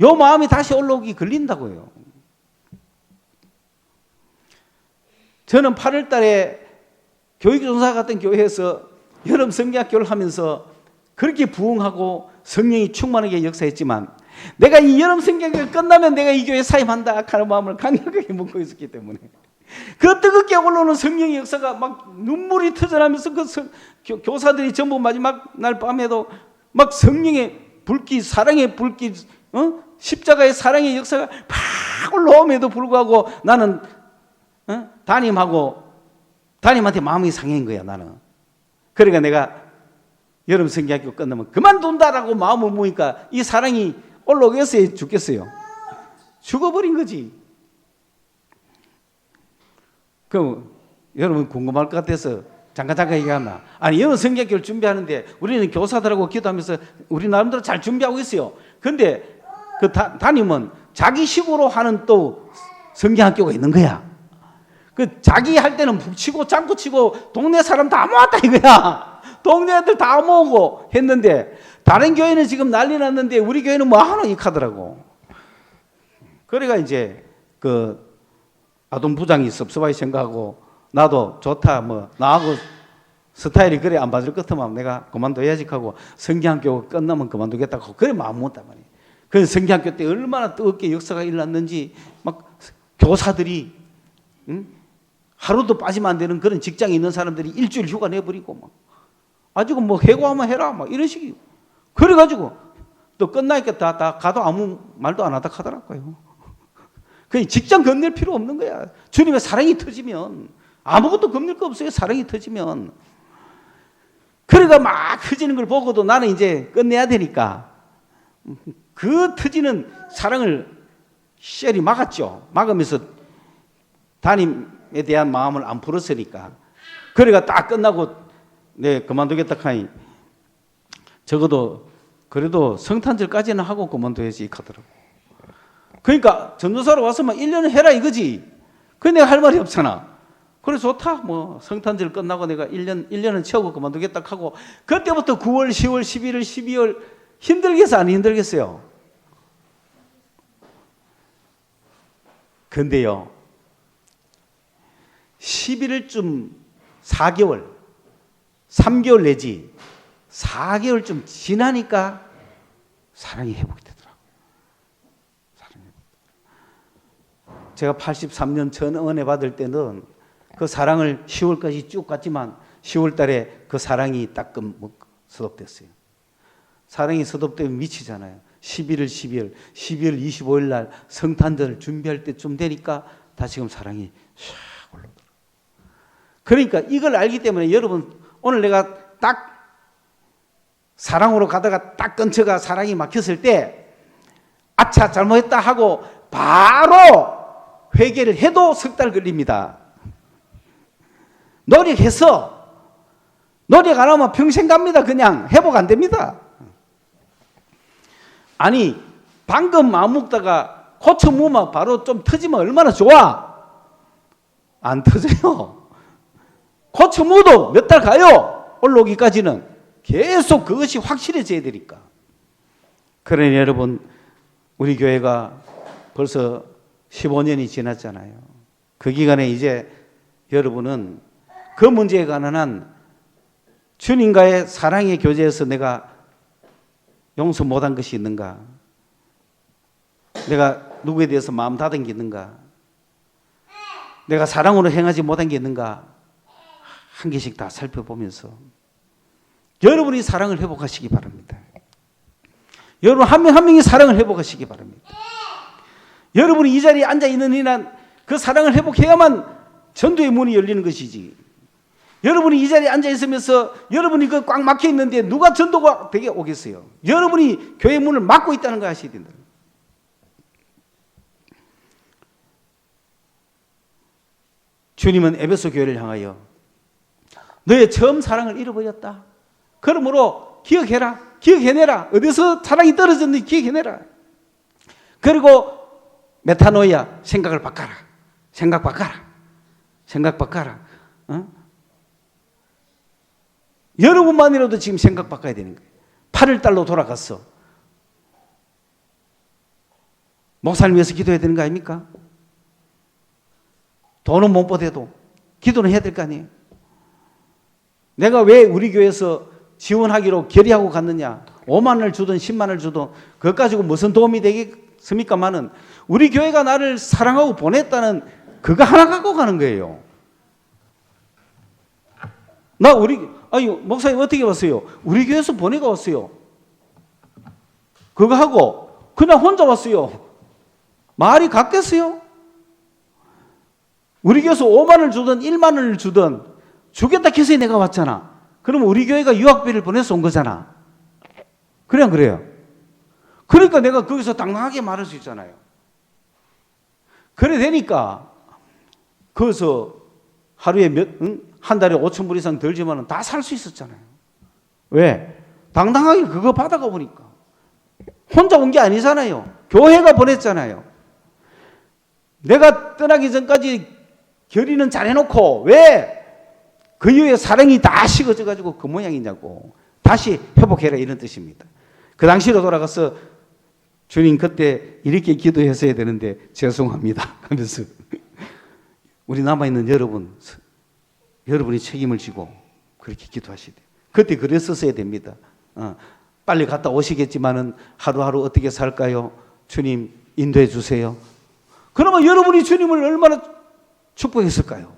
요 마음이 다시 올라오기 걸린다고요. 저는 8월 달에 교육전사 같은 교회에서 여름 성경학교를 하면서 그렇게 부흥하고 성령이 충만하게 역사했지만 내가 이 여름 성경학교가 끝나면 내가 이 교회에 사임한다 하는 마음을 강력하게 먹고 있었기 때문에 그 뜨겁게 올라오는 성령의 역사가 막 눈물이 터져나면서 그 교사들이 전부 마지막 날 밤에도 막 성령의 불길, 사랑의 불길, 십자가의 사랑의 역사가 팍 올라옴에도 불구하고 나는 담임한테 마음이 상해인 거야 나는. 그러니까 내가 여름 성경학교 끝나면 그만둔다라고 마음을 모으니까 이 사랑이 올라오겠어요 죽겠어요? 죽어버린 거지. 그럼 여러분 궁금할 것 같아서 잠깐 얘기하나. 아니 여름 성경학교를 준비하는데 우리는 교사들하고 기도하면서 우리 나름대로 잘 준비하고 있어요. 근데 그 담임은 자기 식으로 하는 또 성경학교가 있는 거야. 그 자기 할 때는 북치고 장구치고 동네 사람 다 모았다 이거야. 동네 애들 다 모으고 했는데 다른 교회는 지금 난리 났는데 우리 교회는 뭐 하노 이 카더라고. 그래가 이제 그 아동부장이 섭섭하게 생각하고 나도 좋다 뭐 나하고 스타일이 그래 안 맞을 것 같으면 내가 그만둬야지 하고 성경학교 끝나면 그만두겠다고 그래 마음 먹었단 말이에요. 그 성경학교 때 얼마나 뜨겁게 역사가 일어났는지 막 교사들이 하루도 빠지면 안 되는 그런 직장에 있는 사람들이 일주일 휴가 내버리고 막 아직은 뭐 해고하면 해라 막 이런 식이에요. 그래가지고 또 끝나니까 다 가도 아무 말도 안 하다 하더라고요. 그 직장 건넬 필요 없는 거야. 주님의 사랑이 터지면 아무것도 겁낼 거 없어요. 사랑이 터지면. 그러니까 막 터지는 걸 보고도 나는 이제 끝내야 되니까 그 터지는 사랑을 쉘이 막았죠. 막으면서 담임에 대한 마음을 안 풀었으니까. 그러니까 딱 끝나고 네 그만두겠다 하니 적어도 그래도 성탄절까지는 하고 그만둬야지 하더라고. 그러니까 전도사로 와서 막 1년은 해라 이거지. 그 내가 할 말이 없잖아. 그래 좋다. 뭐 성탄절 끝나고 내가 1년은 채우고 그만두겠다 하고 그때부터 9월, 10월, 11월, 12월 힘들겠어 안 힘들겠어요? 근데요 11월쯤 4개월 3개월 내지 4개월쯤 지나니까 사랑이 회복이 되더라고요. 사랑이 회복. 제가 83년 전 은혜 받을 때는 그 사랑을 10월까지 쭉 갔지만 10월 달에 그 사랑이 딱 서독됐어요. 사랑이 서독되면 미치잖아요. 11월 12월 25일 날 성탄절 준비할 때쯤 되니까 다시금 사랑이 샥 올라오더라고요. 그러니까 이걸 알기 때문에 여러분 오늘 내가 딱 사랑으로 가다가 딱 근처가 사랑이 막혔을 때 아차 잘못했다 하고 바로 회개를 해도 석 달 걸립니다. 노력해서 노력 안 하면 평생 갑니다. 그냥 회복 안 됩니다. 아니 방금 마음 먹다가 고쳐 무면 바로 좀 터지면 얼마나 좋아? 안 터져요. 고쳐 무도 몇 달 가요. 올라오기까지는 계속 그것이 확실해져야 되니까. 그러니 여러분 우리 교회가 벌써 15년이 지났잖아요. 그 기간에 이제 여러분은 그 문제에 관한 한 주님과의 사랑의 교제에서 내가 용서 못한 것이 있는가? 내가 누구에 대해서 마음 닫은 게 있는가? 내가 사랑으로 행하지 못한 게 있는가? 한 개씩 다 살펴보면서 여러분이 사랑을 회복하시기 바랍니다. 여러분 한 명 한 명이 사랑을 회복하시기 바랍니다. 여러분이 이 자리에 앉아있는 이난 그 사랑을 회복해야만 전도의 문이 열리는 것이지. 여러분이 이 자리에 앉아있으면서 여러분이 그 꽉 막혀있는데 누가 전도가 되게 오겠어요? 여러분이 교회 문을 막고 있다는 거 아셔야 된다. 주님은 에베소 교회를 향하여 너의 처음 사랑을 잃어버렸다. 그러므로 기억해라. 기억해내라. 어디서 사랑이 떨어졌는지 기억해내라. 그리고 메타노이아 생각을 바꿔라. 생각 바꿔라. 생각 바꿔라. 여러분만이라도 지금 생각 바꿔야 되는 거예요. 8월달로 돌아갔어. 목사님 위해서 기도해야 되는 거 아닙니까? 돈은 못 보대도 기도는 해야 될 거 아니에요. 내가 왜 우리 교회에서 지원하기로 결의하고 갔느냐. 5만을 주든 10만을 주든 그것 가지고 무슨 도움이 되겠습니까마는 우리 교회가 나를 사랑하고 보냈다는 그거 하나 갖고 가는 거예요. 목사님 어떻게 왔어요? 우리 교회에서 보내가 왔어요. 그거 하고 그냥 혼자 왔어요. 말이 같겠어요? 우리 교회에서 5만을 주든 1만을 주든 주겠다 해서 내가 왔잖아. 그러면 우리 교회가 유학비를 보내서 온 거잖아. 그래 안 그래요? 그러니까 내가 거기서 당당하게 말할 수 있잖아요. 그래 되니까 거기서 하루에 한 달에 5,000불 이상 들지만 다 살 수 있었잖아요. 왜? 당당하게 그거 받아가 보니까. 혼자 온 게 아니잖아요. 교회가 보냈잖아요. 내가 떠나기 전까지 결의는 잘 해놓고 왜 그 이후에 사랑이 다 식어져 가지고 그 모양이냐고. 다시 회복해라 이런 뜻입니다. 그 당시로 돌아가서 주님 그때 이렇게 기도했어야 되는데 죄송합니다 하면서 우리 남아있는 여러분이 책임을 지고 그렇게 기도하셔야 돼요. 그때 그랬었어야 됩니다. 빨리 갔다 오시겠지만은 하루하루 어떻게 살까요? 주님 인도해 주세요. 그러면 여러분이 주님을 얼마나 축복했을까요?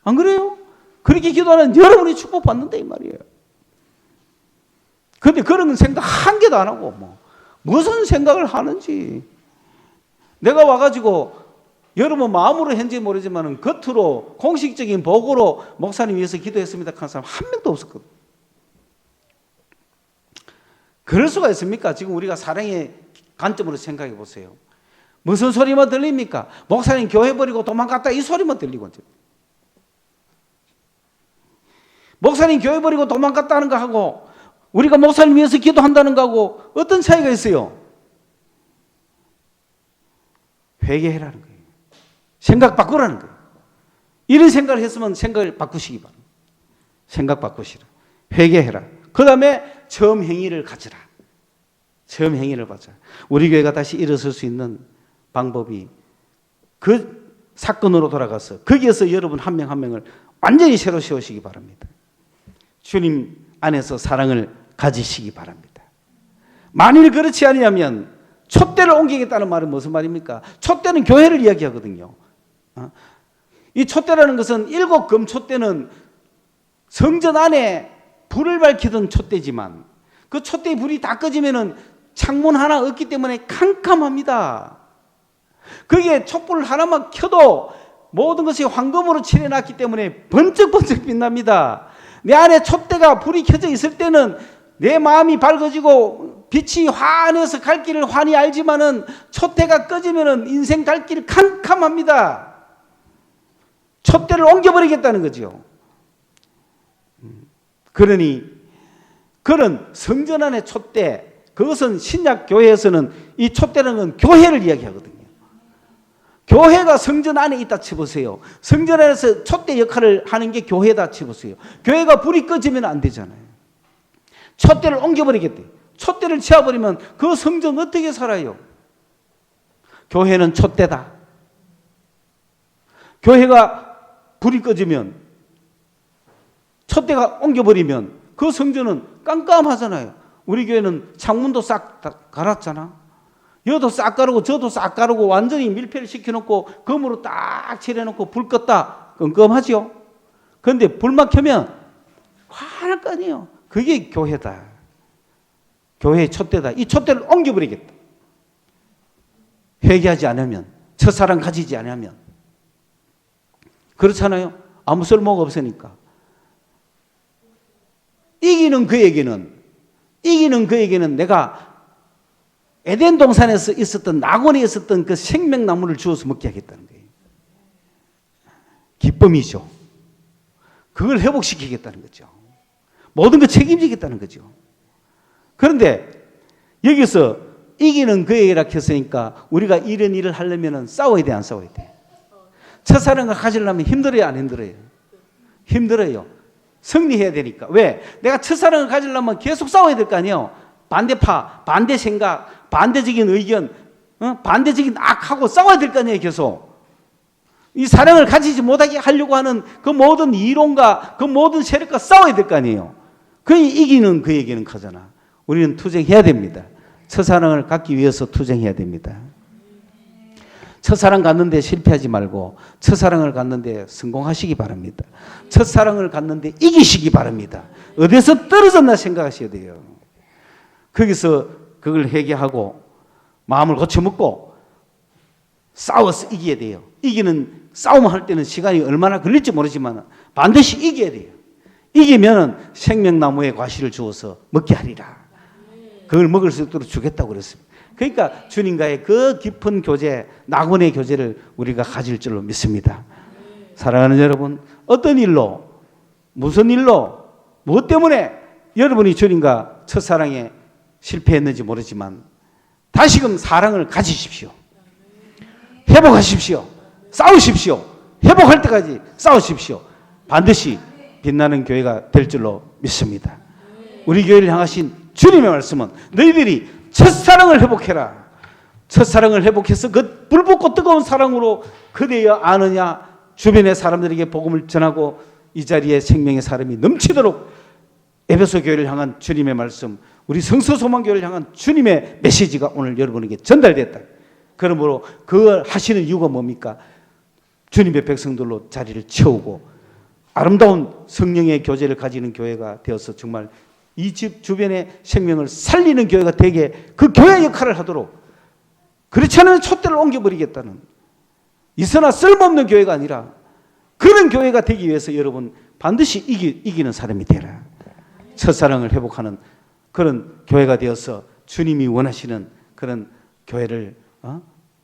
안 그래요? 그렇게 기도하는 여러분이 축복받는다 이 말이에요. 그런데 그런 생각 한 개도 안 하고 무슨 생각을 하는지. 내가 와가지고 여러분 마음으로 현지 모르지만 겉으로 공식적인 보고로 목사님 위해서 기도했습니다 하는 사람 한 명도 없었거든요. 그럴 수가 있습니까? 지금 우리가 사랑의 관점으로 생각해 보세요. 무슨 소리만 들립니까? 목사님 교회 버리고 도망갔다 이 소리만 들리고 목사님 교회 버리고 도망갔다는 거 하고 우리가 목사님 위해서 기도한다는 거하고 어떤 차이가 있어요? 회개해라는 거예요. 생각 바꾸라는 거예요. 이런 생각을 했으면 생각을 바꾸시기 바랍니다. 생각 바꾸시라. 회개해라. 그 다음에 처음 행위를 가져라. 처음 행위를 가져. 우리 교회가 다시 일어설 수 있는 방법이 그 사건으로 돌아가서 거기에서 여러분 한 명 한 명을 완전히 새로 세우시기 바랍니다. 주님 안에서 사랑을 가지시기 바랍니다. 만일 그렇지 않으면 촛대를 옮기겠다는 말은 무슨 말입니까? 촛대는 교회를 이야기하거든요. 이 촛대라는 것은 7금 촛대는 성전 안에 불을 밝히던 촛대지만 그 촛대의 불이 다 꺼지면은 창문 하나 없기 때문에 캄캄합니다. 거기에 촛불 하나만 켜도 모든 것이 황금으로 칠해놨기 때문에 번쩍번쩍 빛납니다. 내 안에 촛대가 불이 켜져 있을 때는 내 마음이 밝아지고 빛이 환해서 갈 길을 환히 알지만은 촛대가 꺼지면은 인생 갈 길 캄캄합니다. 촛대를 옮겨버리겠다는 거죠. 그러니 그런 성전 안의 촛대, 그것은 신약 교회에서는 이 촛대라는 건 교회를 이야기하거든요. 교회가 성전 안에 있다 쳐보세요. 성전 안에서 촛대 역할을 하는 게 교회다 쳐보세요. 교회가 불이 꺼지면 안 되잖아요. 촛대를 옮겨버리겠대. 촛대를 치워버리면 그 성전 어떻게 살아요? 교회는 촛대다. 교회가 불이 꺼지면 촛대가 옮겨버리면 그 성전은 깜깜하잖아요. 우리 교회는 창문도 싹 다 갈았잖아. 여도 싹 가르고 저도 싹 가르고 완전히 밀폐를 시켜놓고 검으로 딱 칠해놓고 불 껐다. 끔끔하죠. 그런데 불만 켜면 환할 거 아니에요. 그게 교회다. 교회의 촛대다. 이 촛대를 옮겨버리겠다. 회개하지 않으면, 첫사랑 가지지 않으면. 그렇잖아요. 아무 쓸모가 없으니까. 이기는 그에게는 내가 에덴 동산에서 있었던 낙원에 있었던 그 생명나무를 주어서 먹게 하겠다는 거예요. 기쁨이죠. 그걸 회복시키겠다는 거죠. 모든 걸 책임지겠다는 거죠. 그런데 여기서 이기는 그에게라 했으니까 우리가 이런 일을 하려면 싸워야 돼, 안 싸워야 돼? 첫사랑을 가지려면 힘들어요, 안 힘들어요? 힘들어요. 승리해야 되니까. 왜? 내가 첫사랑을 가지려면 계속 싸워야 될 거 아니에요. 반대파, 반대 생각, 반대적인 의견, 반대적인 악하고 싸워야 될 거 아니에요, 계속. 이 사랑을 가지지 못하게 하려고 하는 그 모든 이론과 그 모든 세력과 싸워야 될 거 아니에요. 그러니 이기는 그에게는 가잖아. 우리는 투쟁해야 됩니다. 첫사랑을 갖기 위해서 투쟁해야 됩니다. 첫사랑 갖는데 실패하지 말고 첫사랑을 갖는데 성공하시기 바랍니다. 첫사랑을 갖는데 이기시기 바랍니다. 어디서 떨어졌나 생각하셔야 돼요. 거기서 그걸 회개하고 마음을 고쳐먹고 싸워서 이겨야 돼요. 이기는 싸움을 할 때는 시간이 얼마나 걸릴지 모르지만 반드시 이겨야 돼요. 이기면 생명나무의 과실을 주어서 먹게 하리라. 그걸 먹을 수 있도록 주겠다고 그랬습니다. 그러니까 주님과의 그 깊은 교제, 낙원의 교제를 우리가 가질 줄로 믿습니다. 사랑하는 여러분, 어떤 일로, 무슨 일로, 무엇 때문에 여러분이 주님과 첫사랑에 실패했는지 모르지만 다시금 사랑을 가지십시오. 회복하십시오. 싸우십시오. 회복할 때까지 싸우십시오. 반드시 빛나는 교회가 될 줄로 믿습니다. 우리 교회를 향하신 주님의 말씀은 너희들이 첫사랑을 회복해라. 첫사랑을 회복해서 그 불붙고 뜨거운 사랑으로 그대여 아느냐, 주변의 사람들에게 복음을 전하고 이 자리에 생명의 사람이 넘치도록 에베소 교회를 향한 주님의 말씀, 우리 성서소망교회를 향한 주님의 메시지가 오늘 여러분에게 전달됐다. 그러므로 그걸 하시는 이유가 뭡니까? 주님의 백성들로 자리를 채우고 아름다운 성령의 교제를 가지는 교회가 되어서 정말 이 집 주변의 생명을 살리는 교회가 되게 그 교회 역할을 하도록, 그렇지 않으면 촛대를 옮겨버리겠다는 있으나 쓸모없는 교회가 아니라 그런 교회가 되기 위해서 여러분 반드시 이기는 사람이 되라. 첫사랑을 회복하는 그런 교회가 되어서 주님이 원하시는 그런 교회를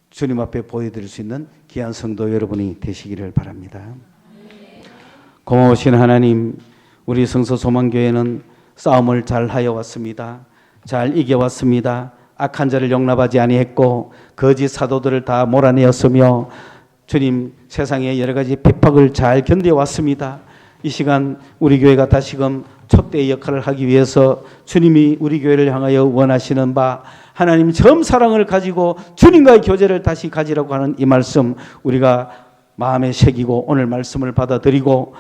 주님 앞에 보여드릴 수 있는 귀한 성도 여러분이 되시기를 바랍니다. 고마우신 하나님, 우리 성서 소망교회는 싸움을 잘 하여 왔습니다. 잘 이겨왔습니다. 악한 자를 용납하지 아니했고 거짓 사도들을 다 몰아내었으며 주님 세상의 여러 가지 핍박을 잘 견뎌왔습니다. 이 시간 우리 교회가 다시금 촛대의 역할을 하기 위해서 주님이 우리 교회를 향하여 원하시는 바 하나님 처음 사랑을 가지고 주님과의 교제를 다시 가지라고 하는 이 말씀 우리가 마음에 새기고 오늘 말씀을 받아들이고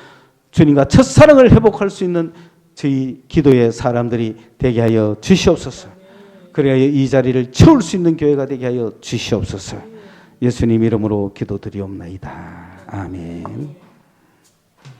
주님과 첫사랑을 회복할 수 있는 저희 기도의 사람들이 되게 하여 주시옵소서. 그래야 이 자리를 채울 수 있는 교회가 되게 하여 주시옵소서. 예수님 이름으로 기도드리옵나이다. 아멘.